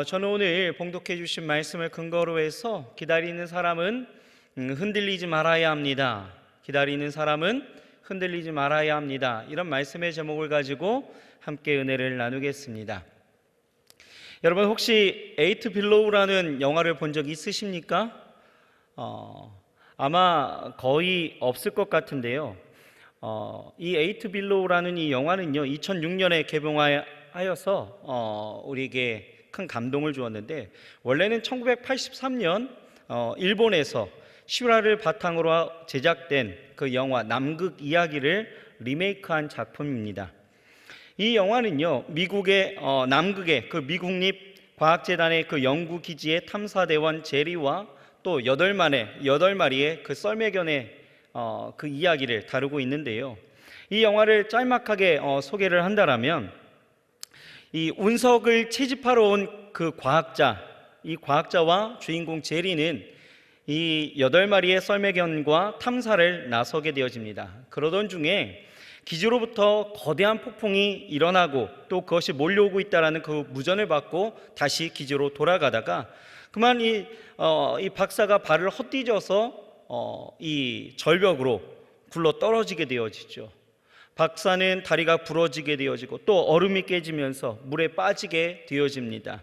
저는 오늘 봉독해 주신 말씀을 근거로 해서 기다리는 사람은 흔들리지 말아야 합니다. 기다리는 사람은 흔들리지 말아야 합니다. 이런 말씀의 제목을 가지고 함께 은혜를 나누겠습니다. 여러분 혹시 에이트 빌로우라는 영화를 본 적 있으십니까? 아마 거의 없을 것 같은데요. 이 에이트 빌로우라는 이 영화는요 2006년에 개봉하여서 우리에게 큰 감동을 주었는데, 원래는 1983년 일본에서 실화를 바탕으로 제작된 그 영화 남극 이야기를 리메이크한 작품입니다. 이 영화는요 미국의 남극의 그 미국립 과학재단의 그 연구기지의 탐사대원 제리와 또 여덟 마리의 그 썰매견의 그 이야기를 다루고 있는데요, 이 영화를 짤막하게 소개를 한다라면, 이 운석을 채집하러 온 그 이 과학자와 주인공 제리는 이 8마리의 썰매견과 탐사를 나서게 되어집니다. 그러던 중에 기지로부터 거대한 폭풍이 일어나고 또 그것이 몰려오고 있다는 그 무전을 받고 다시 기지로 돌아가다가 그만 이 박사가 발을 헛디뎌서 이 절벽으로 굴러 떨어지게 되어지죠. 박사는 다리가 부러지게 되어지고 또 얼음이 깨지면서 물에 빠지게 되어집니다.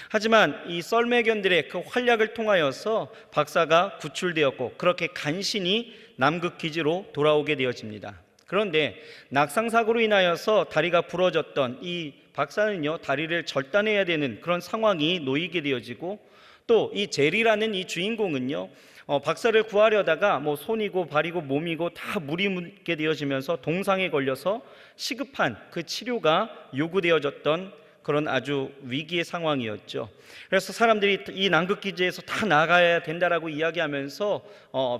하지만 이 썰매견들의 그 활약을 통하여서 박사가 구출되었고 그렇게 간신히 남극 기지로 돌아오게 되어집니다. 그런데 낙상사고로 인하여서 다리가 부러졌던 이 박사는요 다리를 절단해야 되는 그런 상황이 놓이게 되어지고, 또 이 제리라는 이 주인공은요 박사를 구하려다가 손이고 발이고 몸이고 다 물이 묻게 되어지면서 동상에 걸려서 시급한 그 치료가 요구되어졌던 그런 아주 위기의 상황이었죠. 그래서 사람들이 이 남극기지에서 다 나가야 된다라고 이야기하면서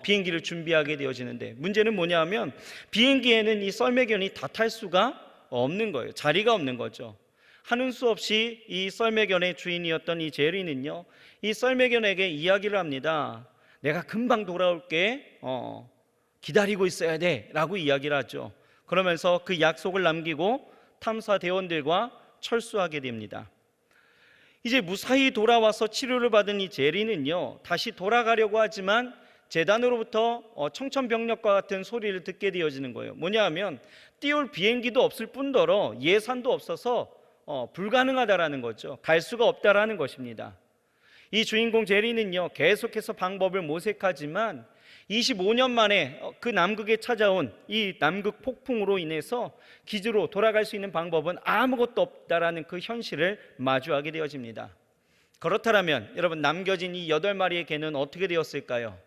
비행기를 준비하게 되어지는데, 문제는 뭐냐면 비행기에는 이 썰매견이 다 탈 수가 없는 거예요. 자리가 없는 거죠. 하는 수 없이 이 썰매견의 주인이었던 이 제리는요 이 썰매견에게 이야기를 합니다. 내가 금방 돌아올게, 기다리고 있어야 돼 라고 이야기를 하죠. 그러면서 그 약속을 남기고 탐사대원들과 철수하게 됩니다. 이제 무사히 돌아와서 치료를 받은 이 제리는요 다시 돌아가려고 하지만 재단으로부터 청천벽력과 같은 소리를 듣게 되어지는 거예요. 뭐냐 하면 띄울 비행기도 없을 뿐더러 예산도 없어서 불가능하다라는 거죠. 갈 수가 없다라는 것입니다. 이 주인공 제리는요 계속해서 방법을 모색하지만 25년 만에 그 남극에 찾아온 이 남극 폭풍으로 인해서 기지로 돌아갈 수 있는 방법은 아무것도 없다라는 그 현실을 마주하게 되어집니다. 그렇다면 여러분, 남겨진 이 8마리의 개는 어떻게 되었을까요?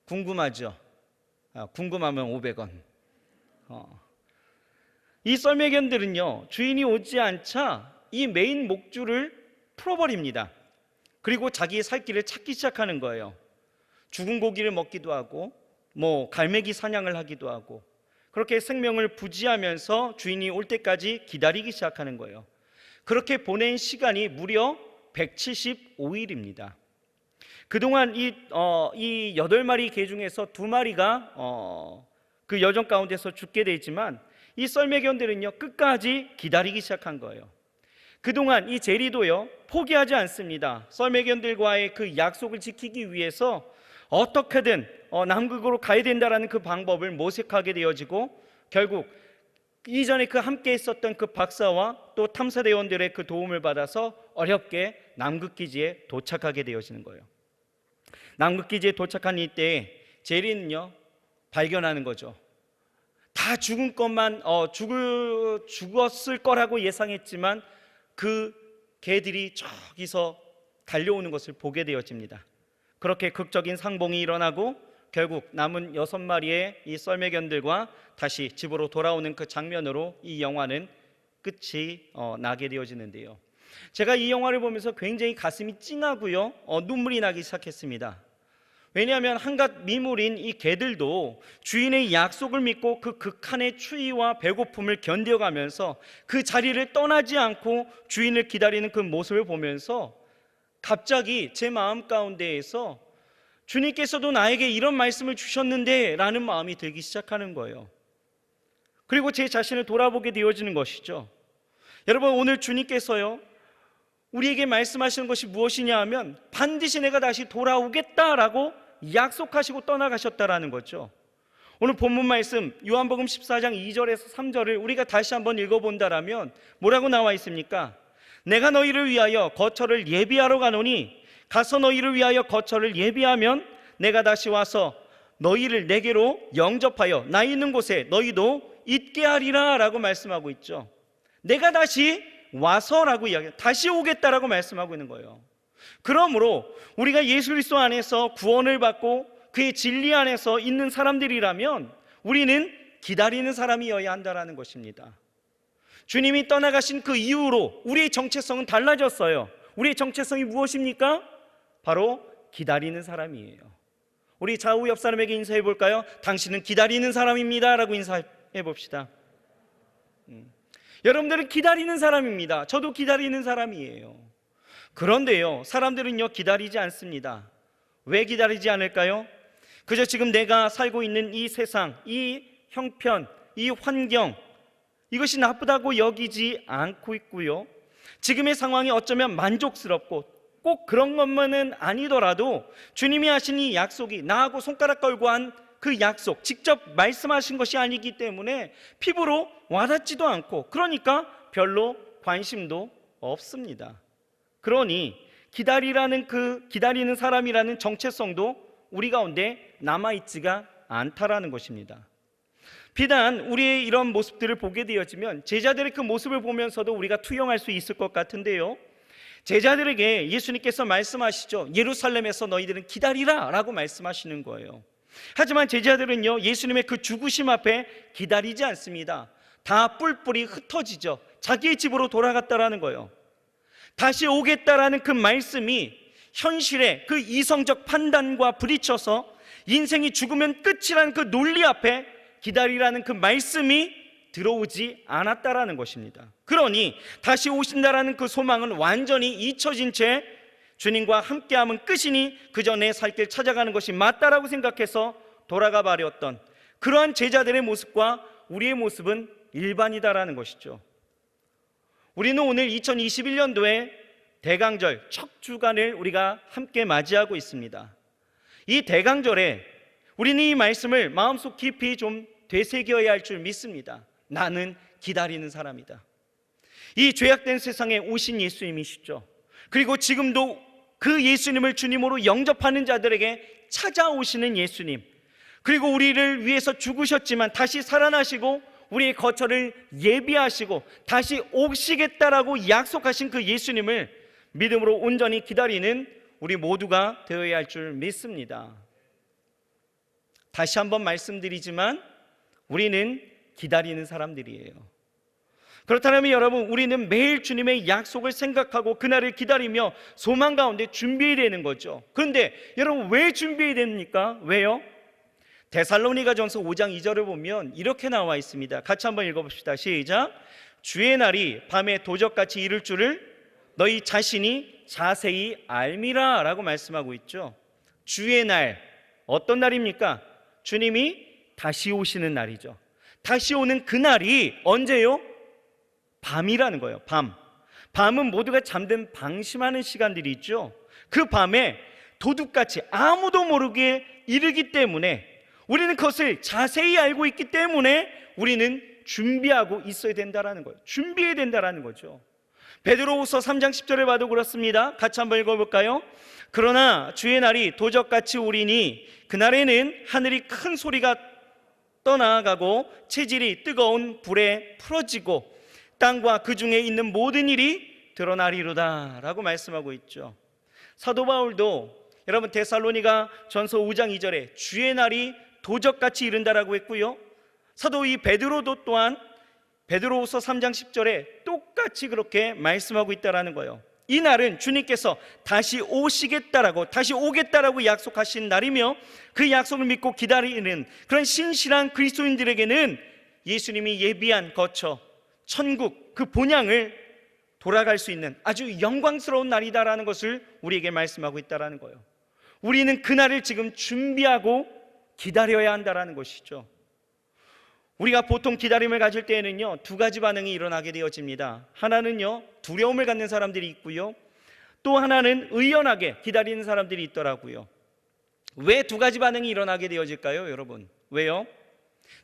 궁금하죠? 궁금하면 500원. 이 썰매견들은요 주인이 오지 않자 이 메인 목줄을 풀어버립니다. 그리고 자기의 살 길을 찾기 시작하는 거예요. 죽은 고기를 먹기도 하고 갈매기 사냥을 하기도 하고, 그렇게 생명을 부지하면서 주인이 올 때까지 기다리기 시작하는 거예요. 그렇게 보낸 시간이 무려 175일입니다. 그동안 이 8마리 개 중에서 2마리가 그 여정 가운데서 죽게 되지만 이 썰매견들은요 끝까지 기다리기 시작한 거예요. 그동안 이 제리도요 포기하지 않습니다. 썰매견들과의 그 약속을 지키기 위해서 어떻게든 남극으로 가야 된다라는 그 방법을 모색하게 되어지고, 결국 이전에 그 함께 있었던 그 박사와 또 탐사대원들의 그 도움을 받아서 어렵게 남극기지에 도착하게 되어지는 거예요. 남극기지에 도착한 이때에 제리는요 발견하는 거죠. 다 죽은 것만 죽었을 거라고 예상했지만 그 개들이 저기서 달려오는 것을 보게 되어집니다. 그렇게 극적인 상봉이 일어나고 결국 남은 6마리의 이 썰매견들과 다시 집으로 돌아오는 그 장면으로 이 영화는 끝이 나게 되어지는데요, 제가 이 영화를 보면서 굉장히 가슴이 찡하고요 눈물이 나기 시작했습니다. 왜냐하면 한갓 미물인 이 개들도 주인의 약속을 믿고 그 극한의 추위와 배고픔을 견뎌가면서 그 자리를 떠나지 않고 주인을 기다리는 그 모습을 보면서 갑자기 제 마음 가운데에서 주님께서도 나에게 이런 말씀을 주셨는데 라는 마음이 들기 시작하는 거예요. 그리고 제 자신을 돌아보게 되어지는 것이죠. 여러분, 오늘 주님께서요 우리에게 말씀하시는 것이 무엇이냐 하면 반드시 내가 다시 돌아오겠다라고 약속하시고 떠나가셨다라는 거죠. 오늘 본문 말씀 요한복음 14장 2절에서 3절을 우리가 다시 한번 읽어본다라면 뭐라고 나와 있습니까? 내가 너희를 위하여 거처를 예비하러 가노니 가서 너희를 위하여 거처를 예비하면 내가 다시 와서 너희를 내게로 영접하여 나 있는 곳에 너희도 있게 하리라 라고 말씀하고 있죠. 내가 다시 와서라고 이야기해요. 다시 오겠다라고 말씀하고 있는 거예요. 그러므로 우리가 예수 그리스도 안에서 구원을 받고 그의 진리 안에서 있는 사람들이라면 우리는 기다리는 사람이어야 한다는 것입니다. 주님이 떠나가신 그 이후로 우리의 정체성은 달라졌어요. 우리의 정체성이 무엇입니까? 바로 기다리는 사람이에요. 우리 좌우 옆 사람에게 인사해 볼까요? 당신은 기다리는 사람입니다 라고 인사해 봅시다. 여러분들은 기다리는 사람입니다. 저도 기다리는 사람이에요. 그런데요, 사람들은요 기다리지 않습니다. 왜 기다리지 않을까요? 그저 지금 내가 살고 있는 이 세상, 이 형편, 이 환경, 이것이 나쁘다고 여기지 않고 있고요, 지금의 상황이 어쩌면 만족스럽고 꼭 그런 것만은 아니더라도 주님이 하신 이 약속이 나하고 손가락 걸고 한 그 약속, 직접 말씀하신 것이 아니기 때문에 피부로 와닿지도 않고, 그러니까 별로 관심도 없습니다. 그러니 기다리라는 그 기다리는 사람이라는 정체성도 우리 가운데 남아있지가 않다라는 것입니다. 비단 우리의 이런 모습들을 보게 되어지면 제자들의 그 모습을 보면서도 우리가 투영할 수 있을 것 같은데요, 제자들에게 예수님께서 말씀하시죠. 예루살렘에서 너희들은 기다리라 라고 말씀하시는 거예요. 하지만 제자들은요 예수님의 그 죽으심 앞에 기다리지 않습니다. 다 뿔뿔이 흩어지죠. 자기의 집으로 돌아갔다라는 거예요. 다시 오겠다라는 그 말씀이 현실의 그 이성적 판단과 부딪혀서 인생이 죽으면 끝이라는 그 논리 앞에 기다리라는 그 말씀이 들어오지 않았다라는 것입니다. 그러니 다시 오신다라는 그 소망은 완전히 잊혀진 채 주님과 함께하면 끝이니 그저 내 살 길 찾아가는 것이 맞다라고 생각해서 돌아가 버렸던 그러한 제자들의 모습과 우리의 모습은 일반이다라는 것이죠. 우리는 오늘 2021년도에 대강절 첫 주간을 우리가 함께 맞이하고 있습니다. 이 대강절에 우리는 이 말씀을 마음속 깊이 좀 되새겨야 할 줄 믿습니다. 나는 기다리는 사람이다. 이 죄악된 세상에 오신 예수님이시죠. 그리고 지금도 그 예수님을 주님으로 영접하는 자들에게 찾아오시는 예수님, 그리고 우리를 위해서 죽으셨지만 다시 살아나시고 우리의 거처를 예비하시고 다시 오시겠다라고 약속하신 그 예수님을 믿음으로 온전히 기다리는 우리 모두가 되어야 할 줄 믿습니다. 다시 한번 말씀드리지만 우리는 기다리는 사람들이에요. 그렇다면 여러분, 우리는 매일 주님의 약속을 생각하고 그날을 기다리며 소망 가운데 준비해야 되는 거죠. 그런데 여러분, 왜 준비해야 됩니까? 왜요? 데살로니가전서 5장 2절을 보면 이렇게 나와 있습니다. 같이 한번 읽어봅시다. 시작. 주의 날이 밤에 도적같이 이를 줄을 너희 자신이 자세히 알미라 라고 말씀하고 있죠. 주의 날, 어떤 날입니까? 주님이 다시 오시는 날이죠. 다시 오는 그 날이 언제요? 밤이라는 거예요. 밤은 모두가 잠든 방심하는 시간들이 있죠. 그 밤에 도둑같이 아무도 모르게 이르기 때문에, 우리는 그것을 자세히 알고 있기 때문에 우리는 준비하고 있어야 된다라는 거예요. 준비해야 된다라는 거죠. 베드로후서 3장 10절을 봐도 그렇습니다. 같이 한번 읽어볼까요? 그러나 주의 날이 도적같이 오리니 그날에는 하늘이 큰 소리가 떠나가고 체질이 뜨거운 불에 풀어지고 땅과 그 중에 있는 모든 일이 드러나리로다 라고 말씀하고 있죠. 사도 바울도 여러분 데살로니가 전서 5장 2절에 주의 날이 도적같이 이른다라고 했고요, 사도 이 베드로도 또한 베드로후서 3장 10절에 똑같이 그렇게 말씀하고 있다라는 거예요. 이 날은 주님께서 다시 오시겠다라고, 다시 오겠다라고 약속하신 날이며 그 약속을 믿고 기다리는 그런 신실한 그리스도인들에게는 예수님이 예비한 거처 천국, 그 본향을 돌아갈 수 있는 아주 영광스러운 날이다라는 것을 우리에게 말씀하고 있다라는 거예요. 우리는 그 날을 지금 준비하고 기다려야 한다라는 것이죠. 우리가 보통 기다림을 가질 때에는요 두 가지 반응이 일어나게 되어집니다. 하나는요 두려움을 갖는 사람들이 있고요, 또 하나는 의연하게 기다리는 사람들이 있더라고요. 왜 두 가지 반응이 일어나게 되어질까요, 여러분? 왜요?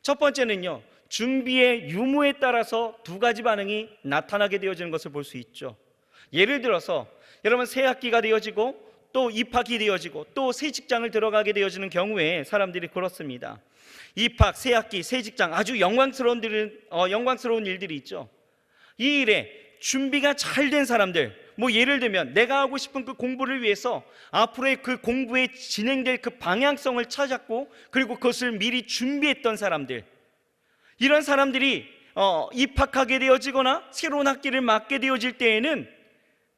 첫 번째는요, 준비의 유무에 따라서 두 가지 반응이 나타나게 되어지는 것을 볼 수 있죠. 예를 들어서 여러분, 새 학기가 되어지고 또 입학이 되어지고 또 새 직장을 들어가게 되어지는 경우에 사람들이 그렇습니다. 입학, 새 학기, 새 직장, 아주 영광스러운 일들이 있죠. 이 일에 준비가 잘 된 사람들, 예를 들면 내가 하고 싶은 그 공부를 위해서 앞으로의 그 공부에 진행될 그 방향성을 찾았고, 그리고 그것을 미리 준비했던 사람들, 이런 사람들이 입학하게 되어지거나 새로운 학기를 맞게 되어질 때에는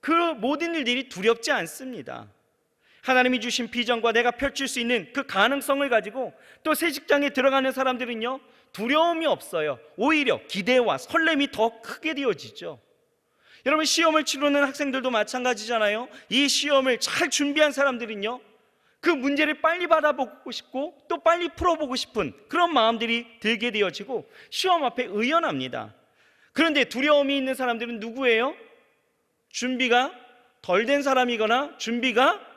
그 모든 일들이 두렵지 않습니다. 하나님이 주신 비전과 내가 펼칠 수 있는 그 가능성을 가지고 또 새 직장에 들어가는 사람들은요, 두려움이 없어요. 오히려 기대와 설렘이 더 크게 되어지죠. 여러분, 시험을 치르는 학생들도 마찬가지잖아요. 이 시험을 잘 준비한 사람들은요, 그 문제를 빨리 받아보고 싶고 또 빨리 풀어보고 싶은 그런 마음들이 들게 되어지고 시험 앞에 의연합니다. 그런데 두려움이 있는 사람들은 누구예요? 준비가 덜 된 사람이거나 준비가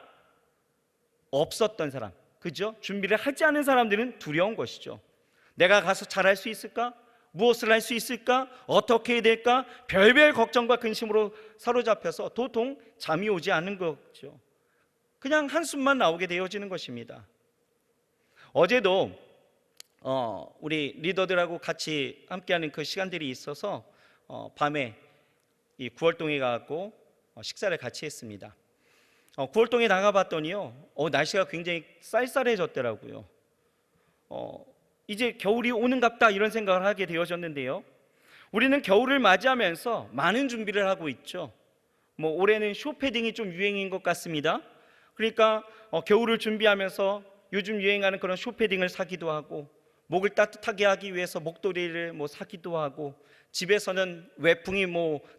없었던 사람, 그죠? 준비를 하지 않은 사람들은 두려운 것이죠. 내가 가서 잘할 수 있을까? 무엇을 할 수 있을까? 어떻게 해야 될까? 별별 걱정과 근심으로 사로잡혀서 도통 잠이 오지 않는 거죠. 그냥 한숨만 나오게 되어지는 것입니다. 어제도 우리 리더들하고 같이 함께하는 그 시간들이 있어서 밤에 이 구월동에 가고 식사를 같이 했습니다. 구월동에 나가봤더니요, 날씨가 굉장히 쌀쌀해졌더라고요. 이제 겨울이 오는갑다 이런 생각을 하게 되어졌는데요, 우리는 겨울을 맞이하면서 많은 준비를 하고 있죠. 올해는 쇼패딩이 좀 유행인 것 같습니다. 그러니까 겨울을 준비하면서 요즘 유행하는 그런 쇼패딩을 사기도 하고, 목을 따뜻하게 하기 위해서 목도리를 사기도 하고, 집에서는 외풍이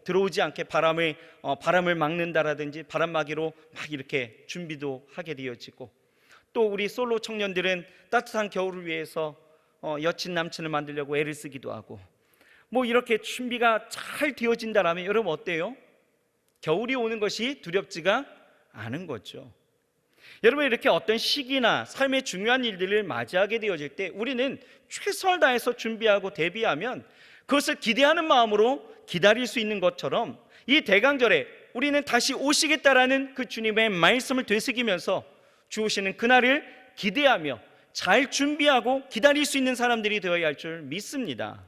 들어오지 않게 바람을 막는다라든지 바람막이로 막 이렇게 준비도 하게 되어지고, 또 우리 솔로 청년들은 따뜻한 겨울을 위해서 여친 남친을 만들려고 애를 쓰기도 하고, 이렇게 준비가 잘 되어진다라면 여러분 어때요? 겨울이 오는 것이 두렵지가 않은 거죠. 여러분, 이렇게 어떤 시기나 삶의 중요한 일들을 맞이하게 되어질 때 우리는 최선을 다해서 준비하고 대비하면 그것을 기대하는 마음으로 기다릴 수 있는 것처럼, 이 대강절에 우리는 다시 오시겠다라는 그 주님의 말씀을 되새기면서 주 오시는 그날을 기대하며 잘 준비하고 기다릴 수 있는 사람들이 되어야 할 줄 믿습니다.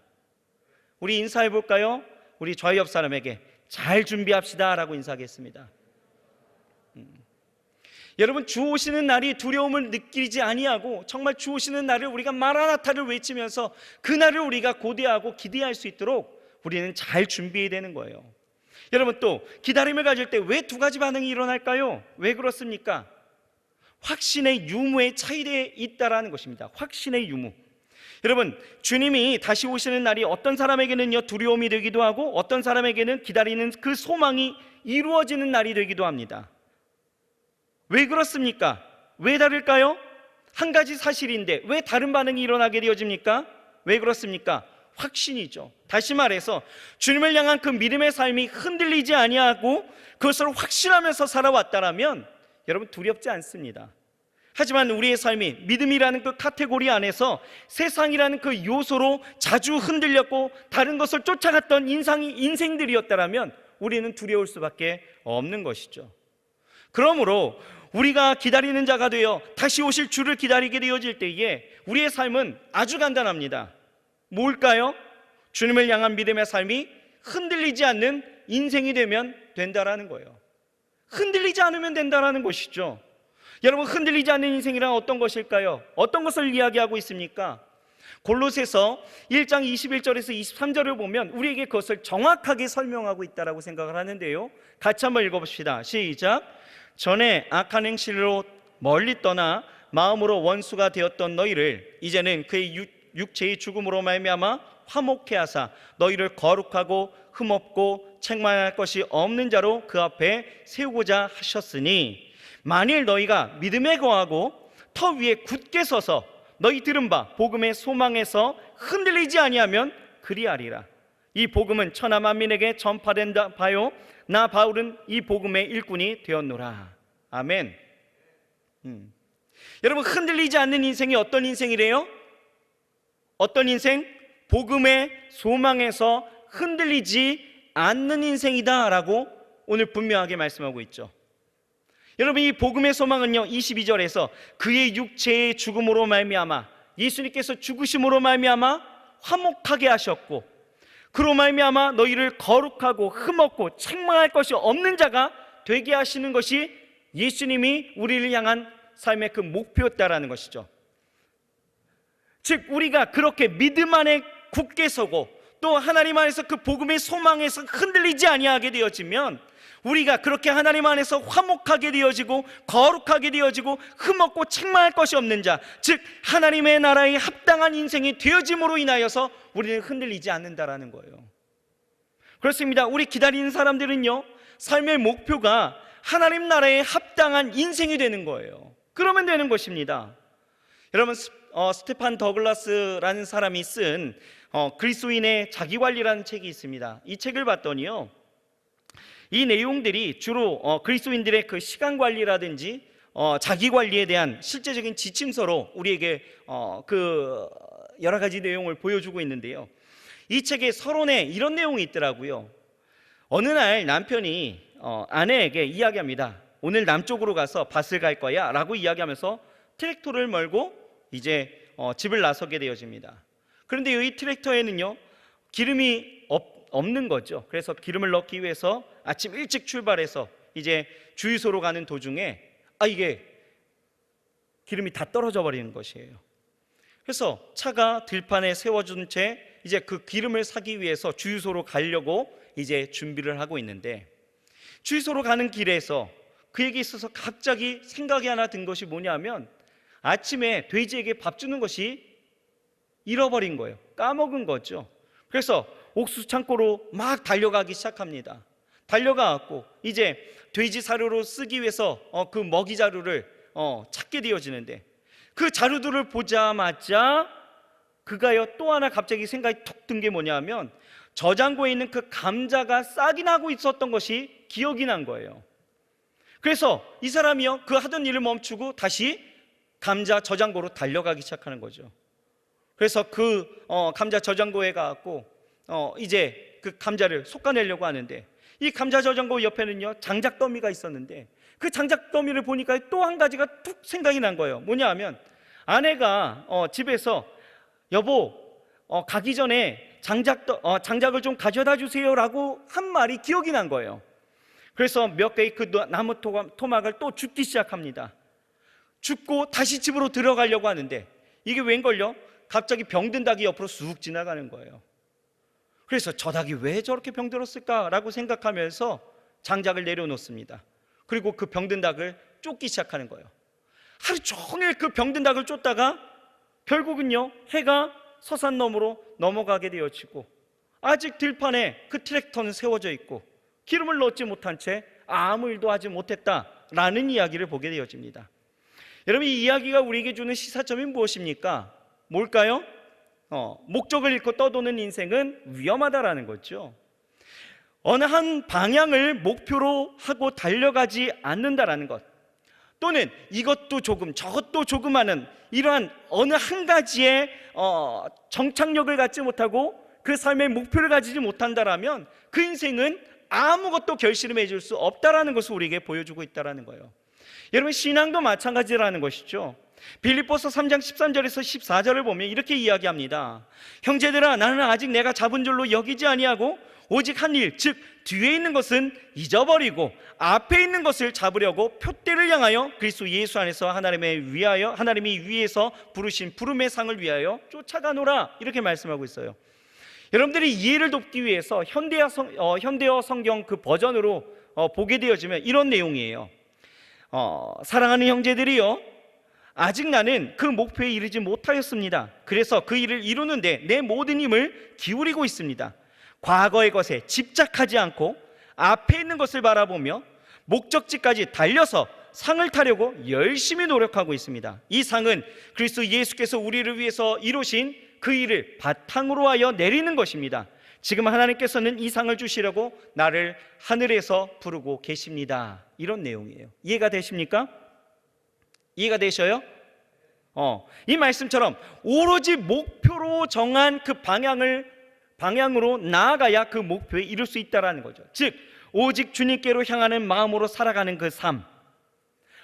우리 인사해 볼까요? 우리 좌우 옆 사람에게 잘 준비합시다 라고 인사하겠습니다. 여러분, 주 오시는 날이 두려움을 느끼지 아니하고 정말 주 오시는 날을 우리가 마라나타를 외치면서 그날을 우리가 고대하고 기대할 수 있도록 우리는 잘 준비해야 되는 거예요. 여러분, 또 기다림을 가질 때 왜 두 가지 반응이 일어날까요? 왜 그렇습니까? 확신의 유무에 차이되어 있다라는 것입니다. 확신의 유무. 여러분, 주님이 다시 오시는 날이 어떤 사람에게는요 두려움이 되기도 하고, 어떤 사람에게는 기다리는 그 소망이 이루어지는 날이 되기도 합니다. 왜 그렇습니까? 왜 다를까요? 한 가지 사실인데 왜 다른 반응이 일어나게 되어집니까? 왜 그렇습니까? 확신이죠. 다시 말해서 주님을 향한 그 믿음의 삶이 흔들리지 아니하고 그것을 확신하면서 살아왔다라면 여러분 두렵지 않습니다. 하지만 우리의 삶이 믿음이라는 그 카테고리 안에서 세상이라는 그 요소로 자주 흔들렸고 다른 것을 쫓아갔던 인생들이었다라면 우리는 두려울 수밖에 없는 것이죠. 그러므로 우리가 기다리는 자가 되어 다시 오실 주를 기다리게 되어질 때에 우리의 삶은 아주 간단합니다. 뭘까요? 주님을 향한 믿음의 삶이 흔들리지 않는 인생이 되면 된다라는 거예요. 흔들리지 않으면 된다라는 것이죠. 여러분, 흔들리지 않는 인생이란 어떤 것일까요? 어떤 것을 이야기하고 있습니까? 골로새서 1장 21절에서 23절을 보면 우리에게 그것을 정확하게 설명하고 있다고 생각을 하는데요, 같이 한번 읽어봅시다. 시작. 전에 악한 행실로 멀리 떠나 마음으로 원수가 되었던 너희를 이제는 그의 육체의 죽음으로 말미암아 화목케 하사 너희를 거룩하고 흠없고 책망할 것이 없는 자로 그 앞에 세우고자 하셨으니, 만일 너희가 믿음에 거하고 터 위에 굳게 서서 너희 들은 바 복음의 소망에서 흔들리지 아니하면 그리하리라. 이 복음은 천하 만민에게 전파된다 바요 나 바울은 이 복음의 일꾼이 되었노라. 아멘. 여러분, 흔들리지 않는 인생이 어떤 인생이래요? 어떤 인생? 복음의 소망에서 흔들리지 않는 인생이다 라고 오늘 분명하게 말씀하고 있죠. 여러분, 이 복음의 소망은요, 22절에서 그의 육체의 죽음으로 말미암아, 예수님께서 죽으심으로 말미암아 화목하게 하셨고, 그로 말미암아 너희를 거룩하고 흠없고 책망할 것이 없는 자가 되게 하시는 것이 예수님이 우리를 향한 삶의 그 목표였다라는 것이죠. 즉, 우리가 그렇게 믿음 안에 굳게 서고 또 하나님 안에서 그 복음의 소망에서 흔들리지 아니하게 되어지면, 우리가 그렇게 하나님 안에서 화목하게 되어지고 거룩하게 되어지고 흠없고 책망할 것이 없는 자, 즉 하나님의 나라에 합당한 인생이 되어짐으로 인하여서 우리는 흔들리지 않는다라는 거예요. 그렇습니다. 우리 기다리는 사람들은요, 삶의 목표가 하나님 나라에 합당한 인생이 되는 거예요. 그러면 되는 것입니다. 여러분, 스테판 더글라스라는 사람이 쓴 그리스도인의 자기관리라는 책이 있습니다. 이 책을 봤더니요, 이 내용들이 주로 그리스도인들의 그 시간관리라든지 자기관리에 대한 실제적인 지침서로 우리에게 그 여러 가지 내용을 보여주고 있는데요, 이 책에 서론에 이런 내용이 있더라고요. 어느 날 남편이 아내에게 이야기합니다. 오늘 남쪽으로 가서 밭을 갈 거야 라고 이야기하면서 트랙터를 몰고 이제 집을 나서게 되어집니다. 그런데 이 트랙터에는요, 기름이 없는 거죠. 그래서 기름을 넣기 위해서 아침 일찍 출발해서 이제 주유소로 가는 도중에 이게 기름이 다 떨어져 버리는 것이에요. 그래서 차가 들판에 세워준 채 이제 그 기름을 사기 위해서 주유소로 가려고 이제 준비를 하고 있는데, 주유소로 가는 길에서 그에게 있어서 갑자기 생각이 하나 든 것이 뭐냐면, 아침에 돼지에게 밥 주는 것이 잃어버린 거예요. 까먹은 거죠. 그래서 옥수수 창고로 막 달려가기 시작합니다. 달려가고 이제 돼지 사료로 쓰기 위해서 그 먹이 자루를 찾게 되어지는데, 그 자루들을 보자마자 그가요, 또 하나 갑자기 생각이 툭 든 게 뭐냐면, 저장고에 있는 그 감자가 싹이 나고 있었던 것이 기억이 난 거예요. 그래서 이 사람이요, 그 하던 일을 멈추고 다시 감자 저장고로 달려가기 시작하는 거죠. 그래서 그 감자 저장고에 가고 이제 그 감자를 솎아내려고 하는데, 이 감자 저장고 옆에는요, 장작 더미가 있었는데, 그 장작 더미를 보니까 또 한 가지가 툭 생각이 난 거예요. 뭐냐 하면, 아내가 집에서 여보 가기 전에 장작을 좀 가져다 주세요 라고 한 말이 기억이 난 거예요. 그래서 몇 개의 그 나무 토막을 또 줍기 시작합니다. 줍고 다시 집으로 들어가려고 하는데, 이게 웬걸요? 갑자기 병든 닭이 옆으로 쑥 지나가는 거예요. 그래서 저 닭이 왜 저렇게 병들었을까라고 생각하면서 장작을 내려놓습니다. 그리고 그 병든 닭을 쫓기 시작하는 거예요. 하루 종일 그 병든 닭을 쫓다가 결국은요, 해가 서산 너머로 넘어가게 되어지고, 아직 들판에 그 트랙터는 세워져 있고 기름을 넣지 못한 채 아무 일도 하지 못했다라는 이야기를 보게 되어집니다. 여러분, 이 이야기가 우리에게 주는 시사점이 무엇입니까? 뭘까요? 목적을 잃고 떠도는 인생은 위험하다라는 거죠. 어느 한 방향을 목표로 하고 달려가지 않는다라는 것, 또는 이것도 조금 저것도 조금 하는 이러한 어느 한 가지의 정착력을 갖지 못하고 그 삶의 목표를 가지지 못한다라면 그 인생은 아무것도 결실을 맺을 수 없다라는 것을 우리에게 보여주고 있다라는 거예요. 여러분, 신앙도 마찬가지라는 것이죠. 빌립보서 3장 13절에서 14절을 보면 이렇게 이야기합니다. 형제들아, 나는 아직 내가 잡은 줄로 여기지 아니하고 오직 한 일, 즉 뒤에 있는 것은 잊어버리고 앞에 있는 것을 잡으려고 표대를 향하여 그리스도 예수 안에서 하나님이 위에서 부르신 부름의 상을 위하여 쫓아가노라, 이렇게 말씀하고 있어요. 여러분들이 이해를 돕기 위해서 현대어 성경 그 버전으로 보게 되어지면 이런 내용이에요. 사랑하는 형제들이요, 아직 나는 그 목표에 이르지 못하였습니다. 그래서 그 일을 이루는데 내 모든 힘을 기울이고 있습니다. 과거의 것에 집착하지 않고 앞에 있는 것을 바라보며 목적지까지 달려서 상을 타려고 열심히 노력하고 있습니다. 이 상은 그리스도 예수께서 우리를 위해서 이루신 그 일을 바탕으로 하여 내리는 것입니다. 지금 하나님께서는 이 상을 주시려고 나를 하늘에서 부르고 계십니다. 이런 내용이에요. 이해가 되십니까? 이해가 되셔요? 이 말씀처럼 오로지 목표로 정한 그 방향으로 나아가야 그 목표에 이룰 수 있다는 거죠. 즉 오직 주님께로 향하는 마음으로 살아가는 그 삶,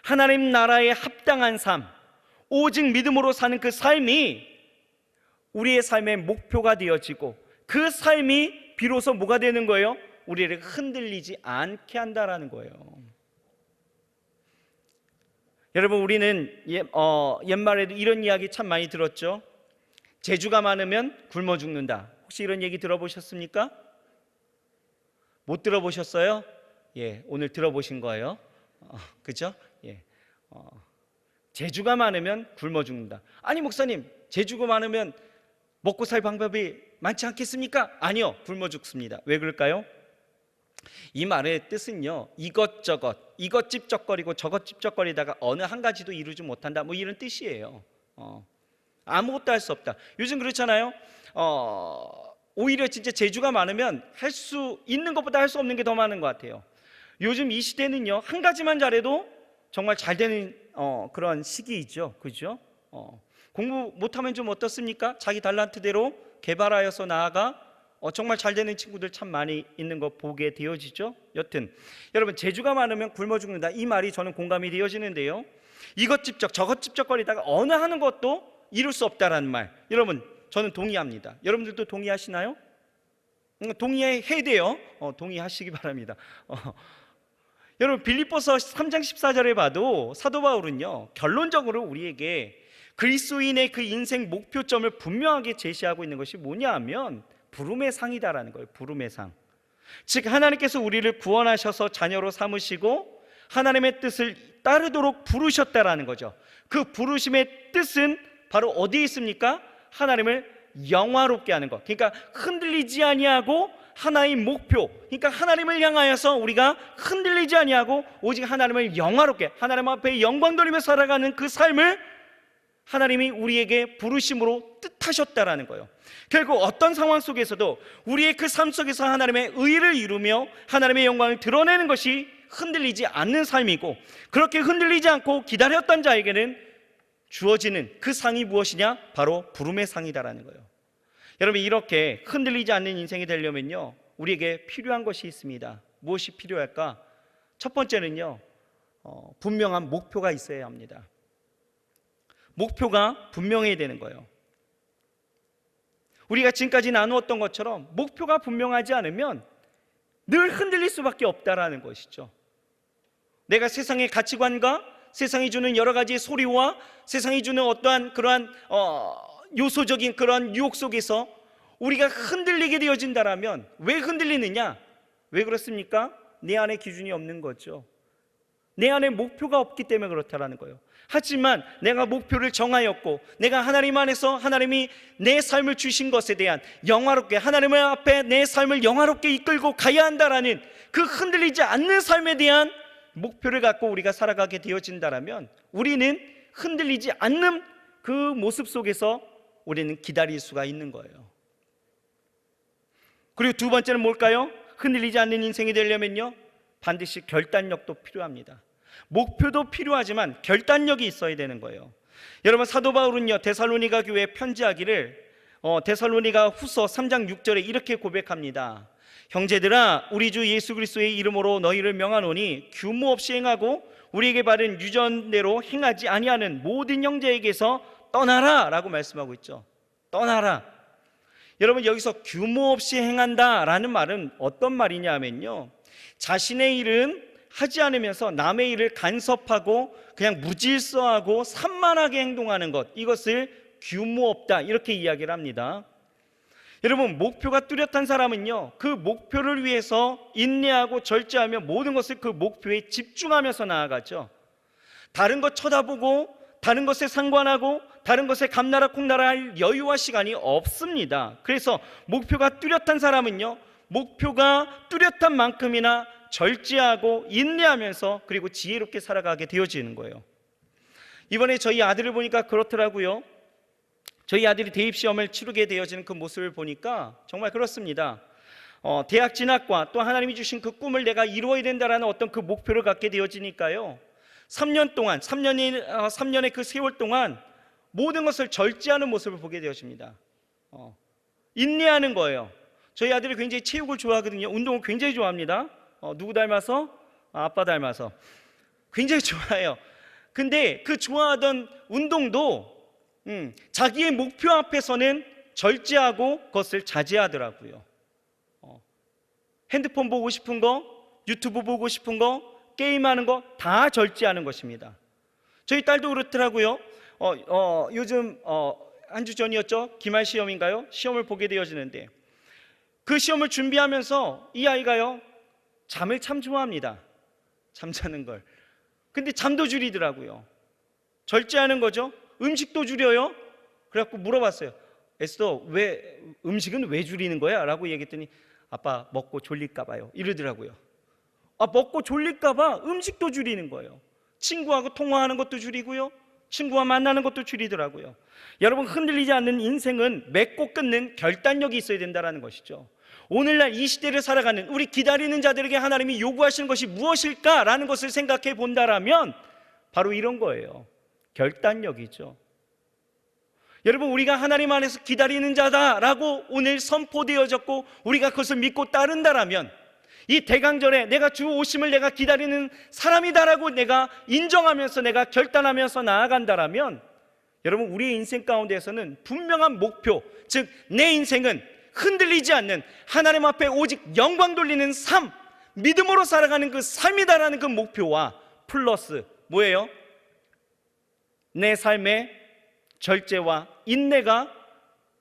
하나님 나라에 합당한 삶, 오직 믿음으로 사는 그 삶이 우리의 삶의 목표가 되어지고, 그 삶이 비로소 뭐가 되는 거예요? 우리를 흔들리지 않게 한다라는 거예요. 여러분, 우리는 옛말에도 이런 이야기 참 많이 들었죠. 재주가 많으면 굶어 죽는다. 혹시 이런 얘기 들어보셨습니까? 못 들어보셨어요? 예, 오늘 들어보신 거예요. 그죠? 예. 재주가 많으면 굶어 죽는다. 아니 목사님, 재주가 많으면 먹고 살 방법이 많지 않겠습니까? 아니요, 굶어 죽습니다. 왜 그럴까요? 이 말의 뜻은요, 이것 찝쩍거리고 저것 찝쩍거리다가 어느 한 가지도 이루지 못한다, 뭐 이런 뜻이에요. 아무것도 할 수 없다. 요즘 그렇잖아요. 오히려 진짜 재주가 많으면 할 수 있는 것보다 할 수 없는 게 더 많은 것 같아요. 요즘 이 시대는요, 한 가지만 잘해도 정말 잘 되는 그런 시기이죠. 그죠? 공부 못하면 좀 어떻습니까? 자기 달란트대로 개발하여서 나아가 정말 잘 되는 친구들 참 많이 있는 거 보게 되어지죠. 여튼 여러분, 재주가 많으면 굶어 죽는다, 이 말이 저는 공감이 되어지는데요, 이것 찝쩍 저것 찝쩍거리다가 어느 하는 것도 이룰 수 없다라는 말, 여러분 저는 동의합니다. 여러분들도 동의하시나요? 동의해야 돼요. 동의하시기 바랍니다. 여러분, 빌립보서 3장 14절에 봐도 사도 바울은요, 결론적으로 우리에게 그리스도인의 그 인생 목표점을 분명하게 제시하고 있는 것이 뭐냐 하면 부름의 상이다라는 거예요. 부름의 상. 즉 하나님께서 우리를 구원하셔서 자녀로 삼으시고 하나님의 뜻을 따르도록 부르셨다라는 거죠. 그 부르심의 뜻은 바로 어디에 있습니까? 하나님을 영화롭게 하는 것. 그러니까 흔들리지 아니하고 하나의 목표, 그러니까 하나님을 향하여서 우리가 흔들리지 아니하고 오직 하나님을 영화롭게, 하나님 앞에 영광 돌리며 살아가는 그 삶을 하나님이 우리에게 부르심으로 뜻하셨다라는 거예요. 결국 어떤 상황 속에서도 우리의 그 삶 속에서 하나님의 의를 이루며 하나님의 영광을 드러내는 것이 흔들리지 않는 삶이고, 그렇게 흔들리지 않고 기다렸던 자에게는 주어지는 그 상이 무엇이냐? 바로 부름의 상이다라는 거예요. 여러분, 이렇게 흔들리지 않는 인생이 되려면요, 우리에게 필요한 것이 있습니다. 무엇이 필요할까? 첫 번째는요, 분명한 목표가 있어야 합니다. 목표가 분명해야 되는 거예요. 우리가 지금까지 나누었던 것처럼 목표가 분명하지 않으면 늘 흔들릴 수밖에 없다라는 것이죠. 내가 세상의 가치관과 세상이 주는 여러 가지 소리와 세상이 주는 어떠한 그러한 요소적인 그런 유혹 속에서 우리가 흔들리게 되어진다라면, 왜 흔들리느냐? 왜 그렇습니까? 내 안에 기준이 없는 거죠. 내 안에 목표가 없기 때문에 그렇다라는 거예요. 하지만 내가 목표를 정하였고, 내가 하나님 안에서 하나님이 내 삶을 주신 것에 대한 영화롭게, 하나님 앞에 내 삶을 영화롭게 이끌고 가야 한다라는 그 흔들리지 않는 삶에 대한 목표를 갖고 우리가 살아가게 되어진다라면, 우리는 흔들리지 않는 그 모습 속에서 우리는 기다릴 수가 있는 거예요. 그리고 두 번째는 뭘까요? 흔들리지 않는 인생이 되려면요, 반드시 결단력도 필요합니다. 목표도 필요하지만 결단력이 있어야 되는 거예요. 여러분, 사도 바울은요, 데살로니가 교회에 편지하기를 데살로니가 후서 3장 6절에 이렇게 고백합니다. 형제들아, 우리 주 예수 그리스도의 이름으로 너희를 명하노니 규모 없이 행하고 우리에게 바른 유전대로 행하지 아니하는 모든 형제에게서 떠나라 라고 말씀하고 있죠. 떠나라. 여러분, 여기서 규모 없이 행한다라는 말은 어떤 말이냐 하면요, 자신의 일은 하지 않으면서 남의 일을 간섭하고 그냥 무질서하고 산만하게 행동하는 것, 이것을 규모 없다 이렇게 이야기를 합니다. 여러분, 목표가 뚜렷한 사람은요, 그 목표를 위해서 인내하고 절제하며 모든 것을 그 목표에 집중하면서 나아가죠. 다른 것 쳐다보고 다른 것에 상관하고 다른 것에 감나라 콩나라 할 여유와 시간이 없습니다. 그래서 목표가 뚜렷한 사람은요, 목표가 뚜렷한 만큼이나 절제하고 인내하면서 그리고 지혜롭게 살아가게 되어지는 거예요. 이번에 저희 아들을 보니까 그렇더라고요. 저희 아들이 대입시험을 치르게 되어지는 그 모습을 보니까 정말 그렇습니다. 대학 진학과 또 하나님이 주신 그 꿈을 내가 이루어야 된다라는 어떤 그 목표를 갖게 되어지니까요, 3년 동안 3년의 그 세월 동안 모든 것을 절제하는 모습을 보게 되어집니다. 인내하는 거예요. 저희 아들이 굉장히 체육을 좋아하거든요. 운동을 굉장히 좋아합니다. 누구 닮아서? 아빠 닮아서. 굉장히 좋아해요. 근데 그 좋아하던 운동도 자기의 목표 앞에서는 절제하고 그것을 자제하더라고요. 핸드폰 보고 싶은 거, 유튜브 보고 싶은 거, 게임하는 거 다 절제하는 것입니다. 저희 딸도 그렇더라고요. 요즘 한 주 전이었죠? 기말 시험인가요? 시험을 보게 되어지는데 그 시험을 준비하면서 이 아이가요, 잠을 참 좋아합니다. 잠자는 걸. 근데 잠도 줄이더라고요. 절제하는 거죠. 음식도 줄여요. 그래갖고 물어봤어요. 에스더, 왜 음식은 왜 줄이는 거야? 라고 얘기했더니 아빠 먹고 졸릴까 봐요 이러더라고요. 먹고 졸릴까 봐 음식도 줄이는 거예요. 친구하고 통화하는 것도 줄이고요, 친구와 만나는 것도 줄이더라고요. 여러분, 흔들리지 않는 인생은 맺고 끊는 결단력이 있어야 된다는 것이죠. 오늘날 이 시대를 살아가는 우리 기다리는 자들에게 하나님이 요구하시는 것이 무엇일까라는 것을 생각해 본다라면 바로 이런 거예요. 결단력이죠. 여러분, 우리가 하나님 안에서 기다리는 자다라고 오늘 선포되어졌고 우리가 그것을 믿고 따른다라면, 이 대강절에 내가 주 오심을 내가 기다리는 사람이다라고 내가 인정하면서 내가 결단하면서 나아간다라면, 여러분, 우리의 인생 가운데에서는 분명한 목표, 즉 내 인생은 흔들리지 않는 하나님 앞에 오직 영광 돌리는 삶, 믿음으로 살아가는 그 삶이다라는 그 목표와 플러스 뭐예요? 내 삶에 절제와 인내가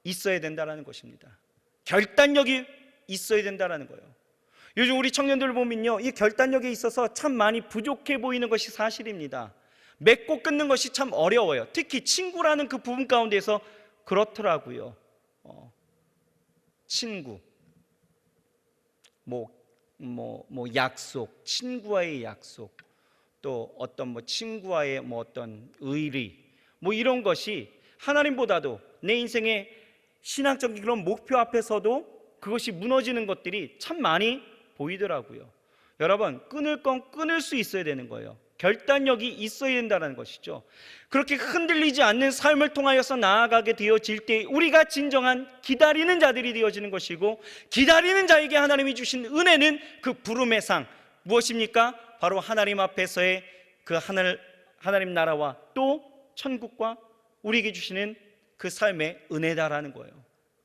있어야 된다는 것입니다. 결단력이 있어야 된다는 거예요. 요즘 우리 청년들 보면요, 이 결단력에 있어서 참 많이 부족해 보이는 것이 사실입니다. 맺고 끊는 것이 참 어려워요. 특히 친구라는 그 부분 가운데서 그렇더라고요. 친구, 약속, 친구와의 약속, 또 어떤 친구와의 어떤 의리, 이런 것이 하나님보다도 내 인생의 신앙적인 그런 목표 앞에서도 그것이 무너지는 것들이 참 많이 보이더라고요. 여러분, 끊을 건 끊을 수 있어야 되는 거예요. 결단력이 있어야 된다는 것이죠. 그렇게 흔들리지 않는 삶을 통하여서 나아가게 되어질 때 우리가 진정한 기다리는 자들이 되어지는 것이고, 기다리는 자에게 하나님이 주신 은혜는 그 부름의 상, 무엇입니까? 바로 하나님 앞에서의 그 하나님 나라와 또 천국과 우리에게 주시는 그 삶의 은혜다라는 거예요.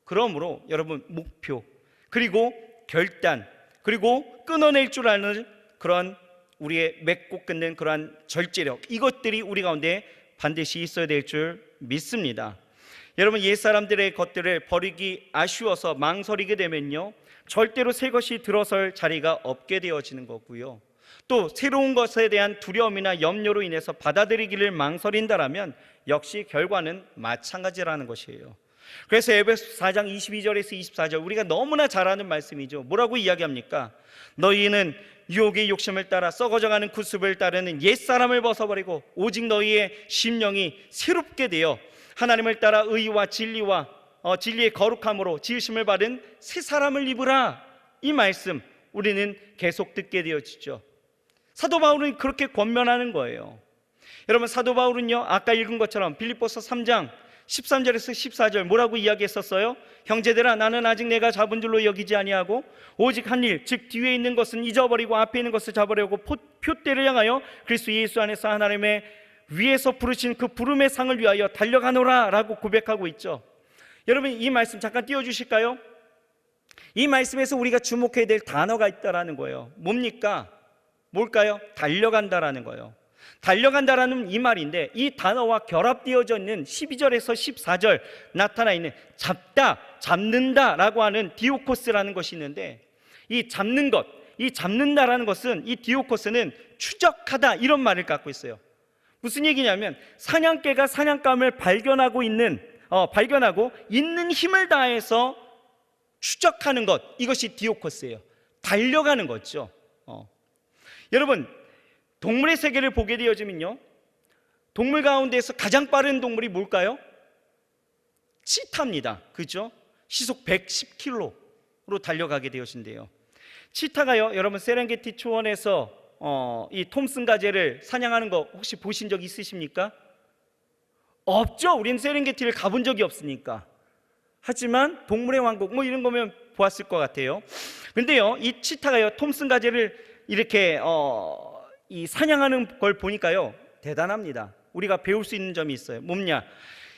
그러므로 여러분, 목표, 그리고 결단, 그리고 끊어낼 줄 아는 그런 우리의 맺고 끊는 그러한 절제력, 이것들이 우리 가운데 반드시 있어야 될 줄 믿습니다. 여러분, 옛사람들의 것들을 버리기 아쉬워서 망설이게 되면요, 절대로 새 것이 들어설 자리가 없게 되어지는 거고요, 또 새로운 것에 대한 두려움이나 염려로 인해서 받아들이기를 망설인다라면 역시 결과는 마찬가지라는 것이에요. 그래서 에베소 4장 22절에서 24절, 우리가 너무나 잘 아는 말씀이죠. 뭐라고 이야기합니까? 너희는 유혹의 욕심을 따라 썩어져가는 구습을 따르는 옛사람을 벗어버리고 오직 너희의 심령이 새롭게 되어 하나님을 따라 의와 진리의 거룩함으로 지으심을 받은 새 사람을 입으라. 이 말씀 우리는 계속 듣게 되어지죠. 사도 바울은 그렇게 권면하는 거예요. 여러분, 사도 바울은요, 아까 읽은 것처럼 빌립보서 3장 13절에서 14절 뭐라고 이야기했었어요? 형제들아, 나는 아직 내가 잡은 줄로 여기지 아니하고 오직 한 일, 즉 뒤에 있는 것은 잊어버리고 앞에 있는 것을 잡으려고 표대를 향하여 그리스도 예수 안에서 하나님의 위에서 부르신 그 부름의 상을 위하여 달려가노라 라고 고백하고 있죠. 여러분, 이 말씀 잠깐 띄워주실까요? 이 말씀에서 우리가 주목해야 될 단어가 있다라는 거예요. 뭡니까? 뭘까요? 달려간다라는 거예요. 달려간다라는 이 말인데, 이 단어와 결합되어져 있는 12절에서 14절 나타나 있는 잡다, 잡는다라고 하는 디오코스라는 것이 있는데, 이 잡는 것, 이 잡는다라는 것은, 이 디오코스는 추적하다 이런 말을 갖고 있어요. 무슨 얘기냐면 사냥개가 사냥감을 발견하고 있는 힘을 다해서 추적하는 것, 이것이 디오코스예요. 달려가는 거죠. 여러분, 동물의 세계를 보게 되어지면요, 동물 가운데에서 가장 빠른 동물이 뭘까요? 치타입니다. 그죠? 시속 110km로 달려가게 되어진대요. 치타가요, 여러분 세렝게티 초원에서 이 톰슨 가젤을 사냥하는 거 혹시 보신 적 있으십니까? 없죠. 우리는 세렝게티를 가본 적이 없으니까. 하지만 동물의 왕국 뭐 이런 거면 보았을 것 같아요. 근데요, 이 치타가요, 톰슨 가젤을 이렇게 이 사냥하는 걸 보니까요, 대단합니다. 우리가 배울 수 있는 점이 있어요. 뭐냐?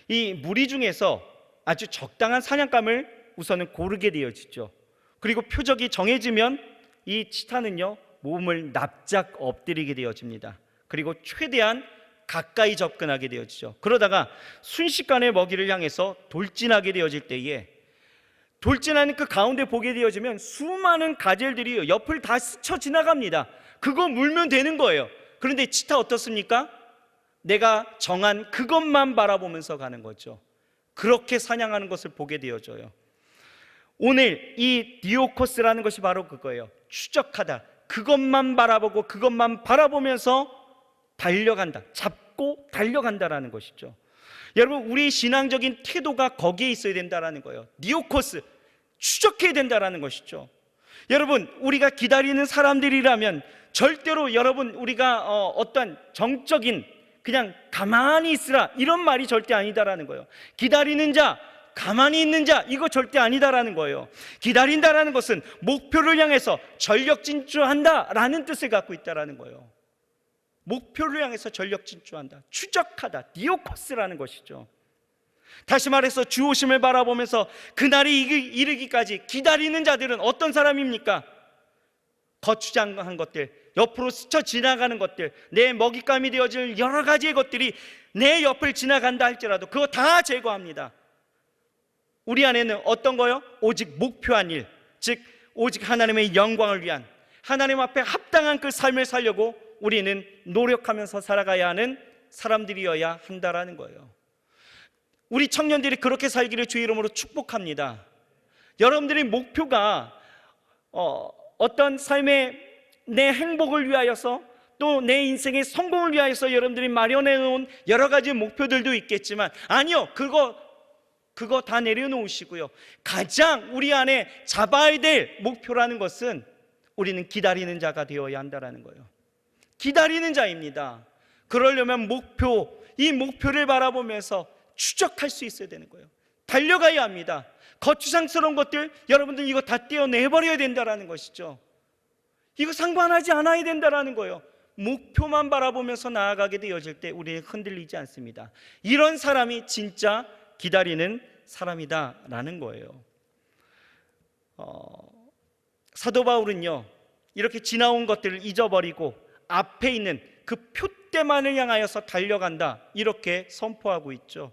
이 무리 중에서 아주 적당한 사냥감을 우선은 고르게 되어지죠. 그리고 표적이 정해지면 이 치타는요, 몸을 납작 엎드리게 되어집니다. 그리고 최대한 가까이 접근하게 되어지죠. 그러다가 순식간에 먹이를 향해서 돌진하게 되어질 때에, 돌진하는 그 가운데 보게 되어지면 수많은 가젤들이 옆을 다 스쳐 지나갑니다. 그거 물면 되는 거예요. 그런데 치타 어떻습니까? 내가 정한 그것만 바라보면서 가는 거죠. 그렇게 사냥하는 것을 보게 되어져요. 오늘 이 디오코스라는 것이 바로 그거예요. 추적하다. 그것만 바라보고 그것만 바라보면서 달려간다. 잡고 달려간다라는 것이죠. 여러분, 우리 신앙적인 태도가 거기에 있어야 된다라는 거예요. 디오코스, 추적해야 된다라는 것이죠. 여러분, 우리가 기다리는 사람들이라면 절대로 여러분, 우리가 어떤 정적인 그냥 가만히 있으라 이런 말이 절대 아니다라는 거예요. 기다리는 자, 가만히 있는 자, 이거 절대 아니다라는 거예요. 기다린다라는 것은 목표를 향해서 전력 진출한다라는 뜻을 갖고 있다라는 거예요. 목표를 향해서 전력 진출한다, 추적하다, 디오코스라는 것이죠. 다시 말해서 주 오심을 바라보면서 그날이 이르기까지 기다리는 자들은 어떤 사람입니까? 거추장한 것들, 옆으로 스쳐 지나가는 것들, 내 먹잇감이 되어질 여러 가지의 것들이 내 옆을 지나간다 할지라도 그거 다 제거합니다. 우리 안에는 어떤 거요? 오직 목표한 일, 즉 오직 하나님의 영광을 위한, 하나님 앞에 합당한 그 삶을 살려고 우리는 노력하면서 살아가야 하는 사람들이어야 한다라는 거예요. 우리 청년들이 그렇게 살기를 주의 이름으로 축복합니다. 여러분들의 목표가 어떤 삶의 내 행복을 위하여서, 또 내 인생의 성공을 위하여서 여러분들이 마련해 놓은 여러 가지 목표들도 있겠지만, 아니요, 그거 다 내려놓으시고요, 가장 우리 안에 잡아야 될 목표라는 것은 우리는 기다리는 자가 되어야 한다는 거예요. 기다리는 자입니다. 그러려면 이 목표를 바라보면서 추적할 수 있어야 되는 거예요. 달려가야 합니다. 거추장스러운 것들, 여러분들 이거 다 떼어내버려야 된다는 것이죠. 이거 상관하지 않아야 된다는 거예요. 목표만 바라보면서 나아가게 되어질 때 우리는 흔들리지 않습니다. 이런 사람이 진짜 기다리는 사람이다라는 거예요. 사도 바울은요, 이렇게 지나온 것들을 잊어버리고 앞에 있는 그 표대만을 향하여서 달려간다, 이렇게 선포하고 있죠.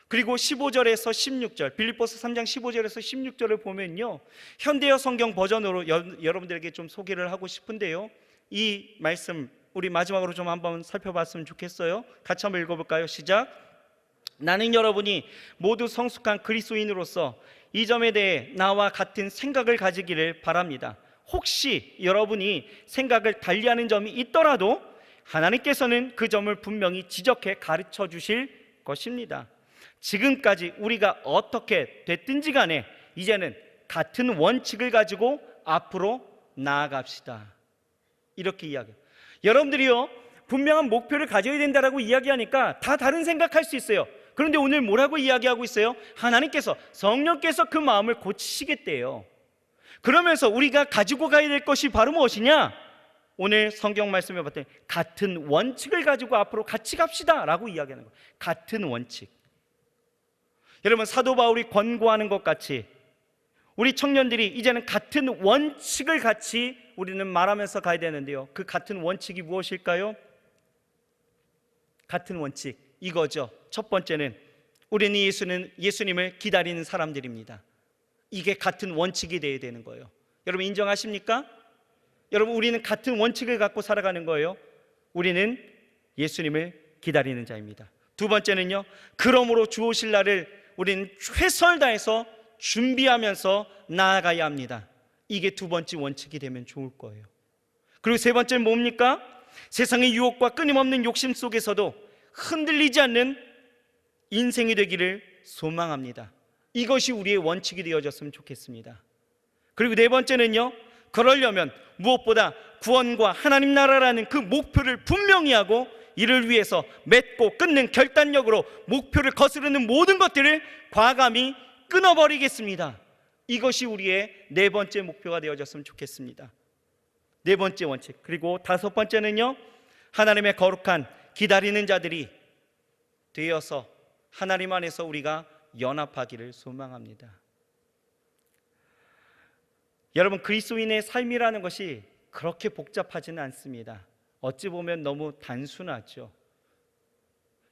그리고 15절에서 16절, 빌립보서 3장 15절에서 16절을 보면요, 현대어 성경 버전으로 여러분들에게 좀 소개를 하고 싶은데요, 이 말씀 우리 마지막으로 좀 한번 살펴봤으면 좋겠어요. 같이 한번 읽어볼까요? 시작. 나는 여러분이 모두 성숙한 그리스도인으로서 이 점에 대해 나와 같은 생각을 가지기를 바랍니다. 혹시 여러분이 생각을 달리하는 점이 있더라도 하나님께서는 그 점을 분명히 지적해 가르쳐 주실 것입니다. 지금까지 우리가 어떻게 됐든지 간에 이제는 같은 원칙을 가지고 앞으로 나아갑시다, 이렇게 이야기해요. 여러분들이요, 분명한 목표를 가져야 된다라고 이야기하니까 다 다른 생각할 수 있어요. 그런데 오늘 뭐라고 이야기하고 있어요? 하나님께서, 성령께서 그 마음을 고치시겠대요. 그러면서 우리가 가지고 가야 될 것이 바로 무엇이냐? 오늘 성경 말씀에 봤더니 같은 원칙을 가지고 앞으로 같이 갑시다 라고 이야기하는 거예요. 같은 원칙. 여러분, 사도 바울이 권고하는 것 같이 우리 청년들이 이제는 같은 원칙을 같이 우리는 말하면서 가야 되는데요, 그 같은 원칙이 무엇일까요? 같은 원칙 이거죠. 첫 번째는 우리는 예수님을 기다리는 사람들입니다. 이게 같은 원칙이 되어야 되는 거예요. 여러분 인정하십니까? 여러분, 우리는 같은 원칙을 갖고 살아가는 거예요. 우리는 예수님을 기다리는 자입니다. 두 번째는요, 그러므로 주 오실 날을 우리는 최선을 다해서 준비하면서 나아가야 합니다. 이게 두 번째 원칙이 되면 좋을 거예요. 그리고 세 번째는 뭡니까? 세상의 유혹과 끊임없는 욕심 속에서도 흔들리지 않는 인생이 되기를 소망합니다. 이것이 우리의 원칙이 되어졌으면 좋겠습니다. 그리고 네 번째는요, 그러려면 무엇보다 구원과 하나님 나라라는 그 목표를 분명히 하고 이를 위해서 맺고 끊는 결단력으로 목표를 거스르는 모든 것들을 과감히 끊어버리겠습니다. 이것이 우리의 네 번째 목표가 되어졌으면 좋겠습니다. 네 번째 원칙. 그리고 다섯 번째는요, 하나님의 거룩한 기다리는 자들이 되어서 하나님 안에서 우리가 연합하기를 소망합니다. 여러분, 그리스도인의 삶이라는 것이 그렇게 복잡하지는 않습니다. 어찌 보면 너무 단순하죠.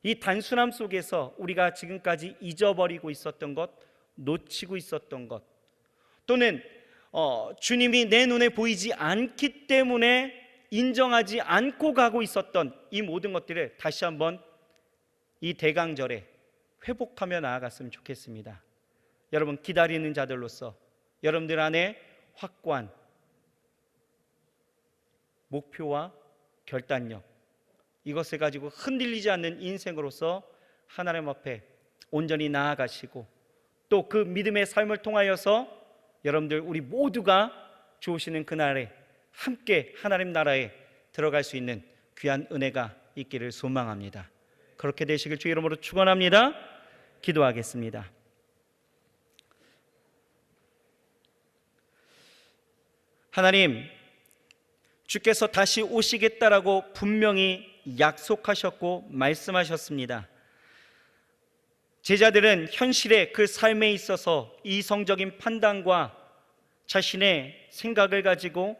이 단순함 속에서 우리가 지금까지 잊어버리고 있었던 것, 놓치고 있었던 것, 또는 주님이 내 눈에 보이지 않기 때문에 인정하지 않고 가고 있었던 이 모든 것들을 다시 한번 이 대강절에 회복하며 나아갔으면 좋겠습니다. 여러분, 기다리는 자들로서 여러분들 안에 확고한 목표와 결단력, 이것을 가지고 흔들리지 않는 인생으로서 하나님 앞에 온전히 나아가시고 또 그 믿음의 삶을 통하여서 여러분들 우리 모두가 주시는 그날에 함께 하나님 나라에 들어갈 수 있는 귀한 은혜가 있기를 소망합니다. 그렇게 되시길 주 이름으로 축원합니다. 기도하겠습니다. 하나님, 주께서 다시 오시겠다라고 분명히 약속하셨고 말씀하셨습니다. 제자들은 현실의 그 삶에 있어서 이성적인 판단과 자신의 생각을 가지고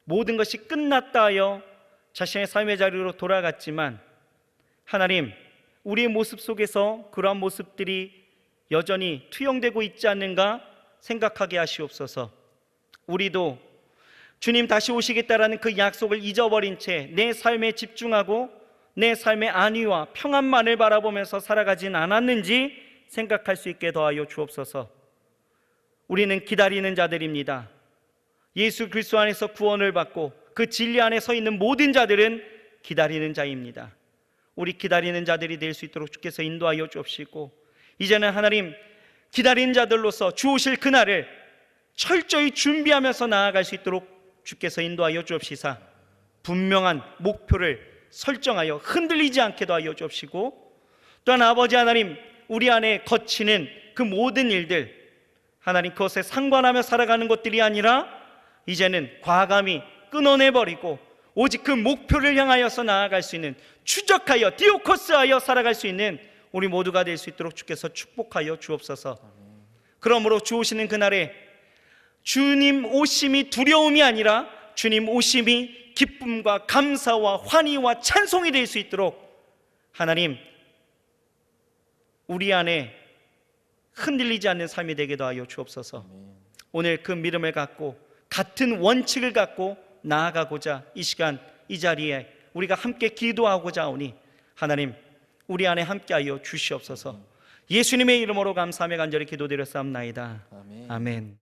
모든 것이 끝났다 하여 자신의 삶의 자리로 돌아갔지만, 하나님, 우리의 모습 속에서 그러한 모습들이 여전히 투영되고 있지 않는가 생각하게 하시옵소서. 우리도 주님 다시 오시겠다라는 그 약속을 잊어버린 채 내 삶에 집중하고 내 삶의 안위와 평안만을 바라보면서 살아가진 않았는지 생각할 수 있게 더하여 주옵소서. 우리는 기다리는 자들입니다. 예수 그리스도 안에서 구원을 받고 그 진리 안에 서 있는 모든 자들은 기다리는 자입니다. 우리 기다리는 자들이 될 수 있도록 주께서 인도하여 주옵시고, 이제는 하나님, 기다리는 자들로서 주 오실 그날을 철저히 준비하면서 나아갈 수 있도록 주께서 인도하여 주옵시사 분명한 목표를 설정하여 흔들리지 않게 하여 주옵시고, 또한 아버지 하나님, 우리 안에 거치는 그 모든 일들, 하나님, 그것에 상관하며 살아가는 것들이 아니라 이제는 과감히 끊어내버리고 오직 그 목표를 향하여서 나아갈 수 있는, 추적하여 디오코스하여 살아갈 수 있는 우리 모두가 될 수 있도록 주께서 축복하여 주옵소서. 그러므로 주 오시는 그날에 주님 오심이 두려움이 아니라 주님 오심이 기쁨과 감사와 환희와 찬송이 될 수 있도록 하나님, 우리 안에 흔들리지 않는 삶이 되게 하여 주옵소서. 오늘 그 믿음을 갖고 같은 원칙을 갖고 나아가고자 이 시간 이 자리에 우리가 함께 기도하고자 하오니 하나님, 우리 안에 함께하여 주시옵소서. 예수님의 이름으로 감사하며 간절히 기도드렸사옵나이다. 아멘.